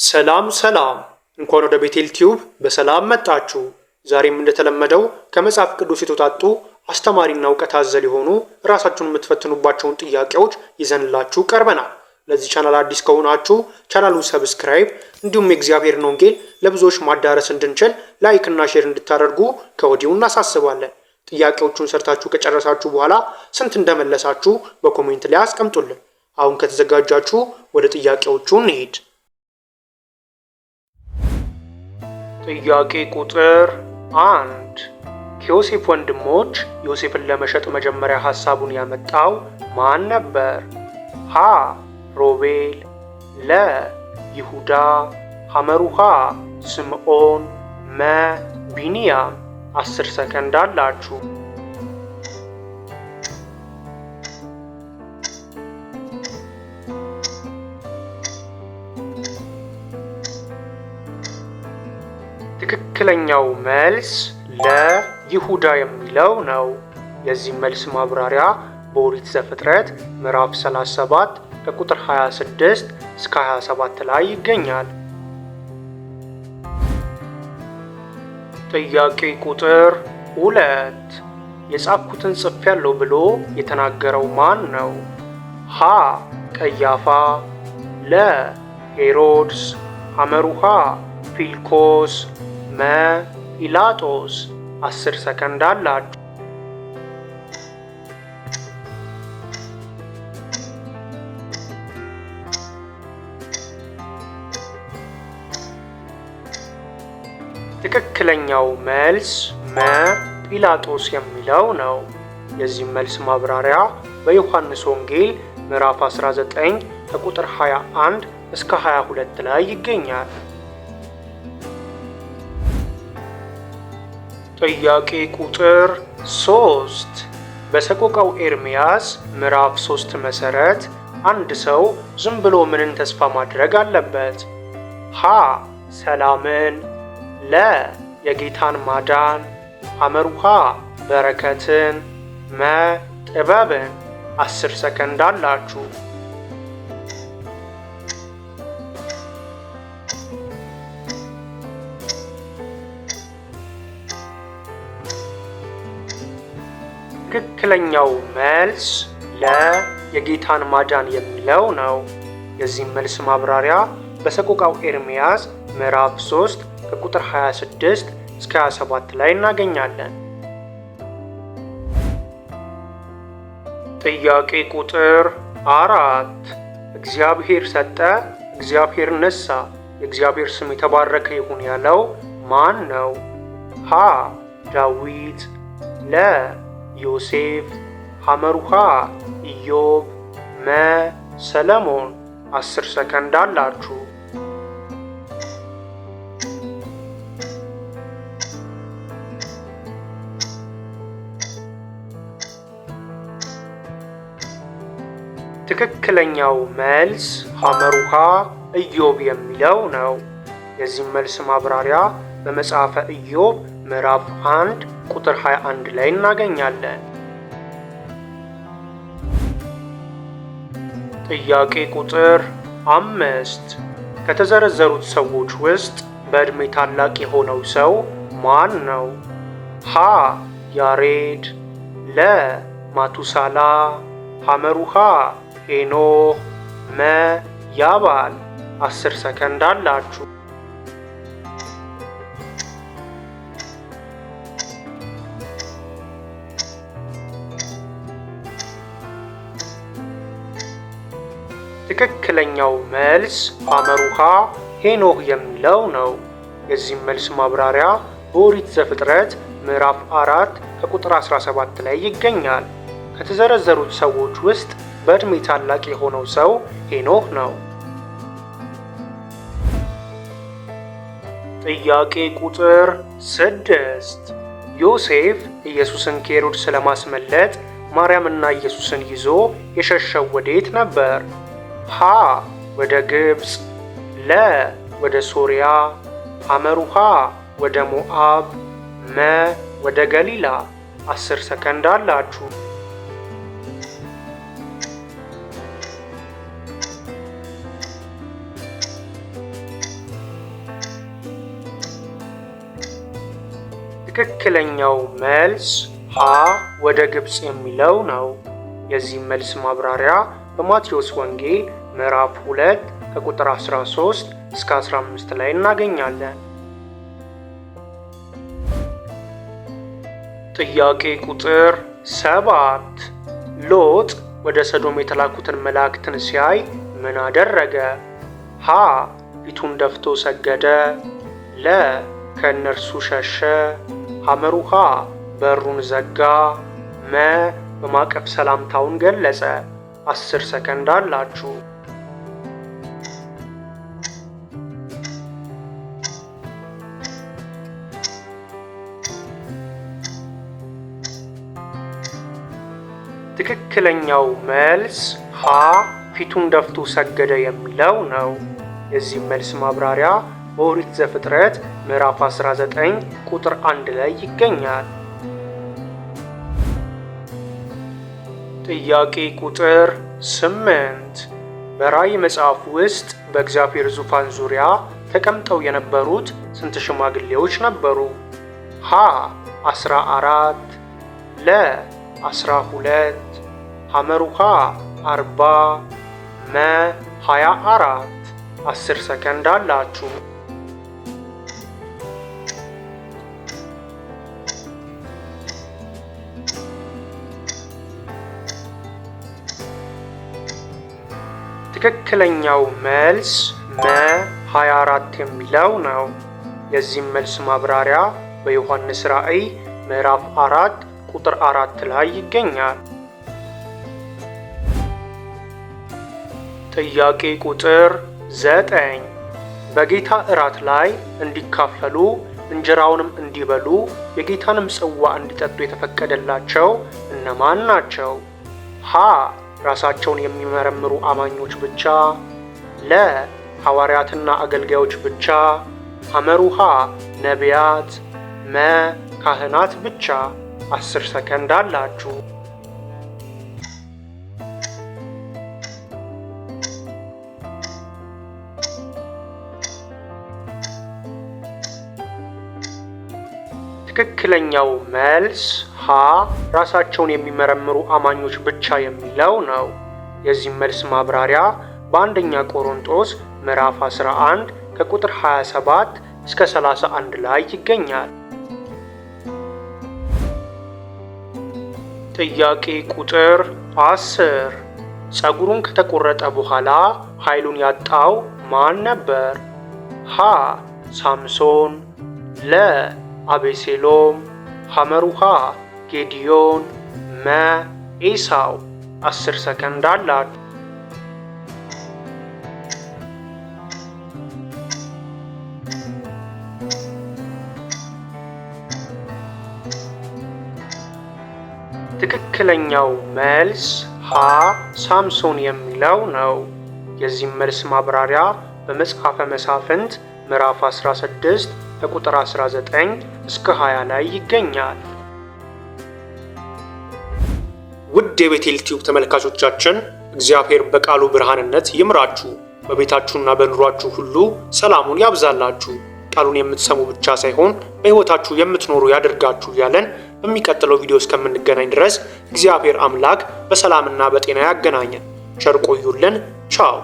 ሰላም እንኳን ወደ ቤቴል ቲዩብ በሰላም መጣችሁ። ዛሬም እንደተለመደው ከመጽሐፍ ቅዱስ የተውጣጡ አስተማሪና እውቀት አዘል የሆኑ ራሳችሁን የምትፈትኑባቸውን ጥያቄዎች ይዘንላችሁ ቀርበናል። ለዚህ ቻናል አዲስ ከሆናችሁ ቻናሉን ሰብስክራይብ እንዲሁም የእግዚአብሔርን ወንጌል ለብዙዎች ማዳረስ እንድንችል ላይክ እና ሼር እንድታደርጉ ከወዲሁ እናሳስባለን። ጥያቄዎቹን ሰርታችሁ ከጨረሳችሁ በኋላ ስንት እንደመለሳችሁ በኮሜንት ላይ አስቀምጡልን። አሁን ከተዘጋጃችሁ ወደ ጥያቄዎቹ እንሂድ። ጥያቄ ቁጥር 1 ከዮሴፍ ወንድሞች ዮሴፍን ለመሸጥ መጀመሪያ ሐሳቡን ያመጣው ማን ነበር? ሀ ሮቤል፣ ለ ይሁዳ፣ ሐመሩሃ ስምዖን፣ መ ቢንያም። 10 ሰከንድ አላችሁ። ትክክለኛው መልስ ለይሁዳ የሚለው ነው። የዚህ መልስ ማብራሪያ በኦሪት ዘፍጥረት ምዕራፍ 37 ከቁጥር 26 እስከ 27 ላይ ይገኛል። ጥያቄ ቁጥር 2 የጻፍኩትን ጽፌያለሁ ብሎ የተናገረው ማን ነው? ሀ ቀያፋ፣ ለ ሄሮድስ፣ ሐመሩሃ ፊልኮስ፣ መ ጲላጦስ። 10 ሰከንድ አላችሁ። ትክክለኛው መልስ መ ጲላጦስ የሚለው ነው። የዚህ መልስ ማብራሪያ በዮሐንስ ወንጌል ምዕራፍ 19 ከቁጥር 21 እስከ 22 ላይ ይገኛል። ጥያቄ ቁጥር 3 በሰቆቃው ኤርምያስ ምዕራፍ 3 መሰረት አንድ ሰው ዝም ብሎ ምንን ተስፋ ማድረግ አለበት? ሀ ሰላምን፣ ለ የጌታን ማዳን፣ ሐመሩሃ በረከትን፣ መ ጥበብን። 10 ሰከንድ አላችሁ። ትክክለኛው መልስ ለ የጌታን ማዳን የሚለው ነው። የዚህ መልስ ማብራሪያ በሰቆቃው ኤርምያስ ምዕራፍ 3 ከቁጥር 26 እስከ 27 ላይ እናገኛለን። ጥያቄ ቁጥር 4 እግዚአብሔር ሰጠ፣ እግዚአብሔር ነሳ፣ የእግዚአብሔር ስም የተባረከ ይሁን ያለው ማን ነው? ሀ ዳዊት፣ ለ ዮሴፍ፣ ሐመሩሃ ኢዮብ፣ መ ሰለሞን። 10 ሰከንድ አላችሁ። ትክክለኛው መልስ ሐመሩሃ ኢዮብ የሚለው ነው። የዚህ መልስ ማብራሪያ በመጽሐፈ ኢዮብ ምዕራፍ 1 ቁጥር 21 ላይ እናገኛለን። ጥያቄ ቁጥር 5 ከተዘረዘሩት ሰዎች ውስጥ በዕድሜ ታላቅ የሆነው ሰው ማን ነው? ሀ ያሬድ፣ ለ ማቱሳላ፣ ሐመሩሃ ሄኖህ፣ መ ያባል። 10 ሰከንድ አላችሁ። ትክክለኛው መልስ ሐመሩሃ ሄኖህ የሚለው ነው። የዚህም መልስ ማብራሪያ በኦሪት ዘፍጥረት ምዕራፍ 4 ከቁጥር 17 ላይ ይገኛል። ከተዘረዘሩት ሰዎች ውስጥ በዕድሜ ታላቅ የሆነው ሰው ሄኖህ ነው። ጥያቄ ቁጥር 6 ዮሴፍ ኢየሱስን ከሄሮድስ ለማስመለጥ ማርያምና ኢየሱስን ይዞ የሸሸው ወዴት ነበር? ሀ ወደ ግብፅ፣ ለ ወደ ሶርያ፣ ሐመሩሃ ወደ ሞዓብ፣ መ ወደ ገሊላ። 10 ሰከንድ አላችሁ። ትክክለኛው መልስ ሀ ወደ ግብፅ የሚለው ነው። የዚህ መልስ ማብራሪያ በማቴዎስ ወንጌል ምዕራፍ 2 ከቁጥር 13 እስከ 15 ላይ እናገኛለን። ጥያቄ ቁጥር 7 ሎጥ ወደ ሰዶም የተላኩትን መላእክትን ሲያይ ምን አደረገ? ሀ ፊቱን ደፍቶ ሰገደ፣ ለ ከእነርሱ ሸሸ፣ ሐመሩሃ በሩን ዘጋ፣ መ በማቀፍ ሰላምታውን ገለጸ። 10 ሰከንድ አላችሁ። ትክክለኛው መልስ ሀ ፊቱን ደፍቶ ሰገደ የሚለው ነው። የዚህ መልስ ማብራሪያ በኦሪት ዘፍጥረት ምዕራፍ 19 ቁጥር 1 ላይ ይገኛል። ጥያቄ ቁጥር 8 በራእይ መጽሐፍ ውስጥ በእግዚአብሔር ዙፋን ዙሪያ ተቀምጠው የነበሩት ስንት ሽማግሌዎች ነበሩ? ሀ 14፣ ለ 12፣ ሐመሩሃ 40፣ መ 24። 10 ሰከንድ አላችሁ። ትክክለኛው መልስ መ 24 የሚለው ነው። የዚህም መልስ ማብራሪያ በዮሐንስ ራእይ ምዕራፍ 4 ቁጥር 4 ላይ ይገኛል። ጥያቄ ቁጥር 9 በጌታ እራት ላይ እንዲካፈሉ እንጀራውንም እንዲበሉ የጌታንም ጽዋ እንዲጠጡ የተፈቀደላቸው እነማን ናቸው? ሀ ራሳቸውን የሚመረምሩ አማኞች ብቻ፣ ለ ሐዋርያትና አገልጋዮች ብቻ፣ ሐመሩሃ ነቢያት፣ መ ካህናት ብቻ። 10 ሰከንድ አላችሁ። ትክክለኛው መልስ ሀ ራሳቸውን የሚመረምሩ አማኞች ብቻ የሚለው ነው። የዚህ መልስ ማብራሪያ በአንደኛ ቆሮንጦስ ምዕራፍ 11 ከቁጥር 27 እስከ 31 ላይ ይገኛል። ጥያቄ ቁጥር 10 ፀጉሩን ከተቆረጠ በኋላ ኃይሉን ያጣው ማን ነበር? ሀ ሳምሶን፣ ለ አቤሴሎም፣ ሐመሩሃ ጌዲዮን፣ መ ኤሳው። 10 ሰከንድ አላት። ትክክለኛው መልስ ሀ ሳምሶን የሚለው ነው። የዚህም መልስ ማብራሪያ በመጽሐፈ መሳፍንት ምዕራፍ 16 ከቁጥር 19 እስከ 20 ላይ ይገኛል። ውድ የቤቴል ቲዩብ ተመልካቾቻችን እግዚአብሔር በቃሉ ብርሃንነት ይምራችሁ፣ በቤታችሁና በኑሯችሁ ሁሉ ሰላሙን ያብዛላችሁ፣ ቃሉን የምትሰሙ ብቻ ሳይሆን በሕይወታችሁ የምትኖሩ ያደርጋችሁ ያለን በሚቀጥለው ቪዲዮ እስከምንገናኝ ድረስ እግዚአብሔር አምላክ በሰላምና በጤና ያገናኘን። ቸር ቆዩልን። ቻው።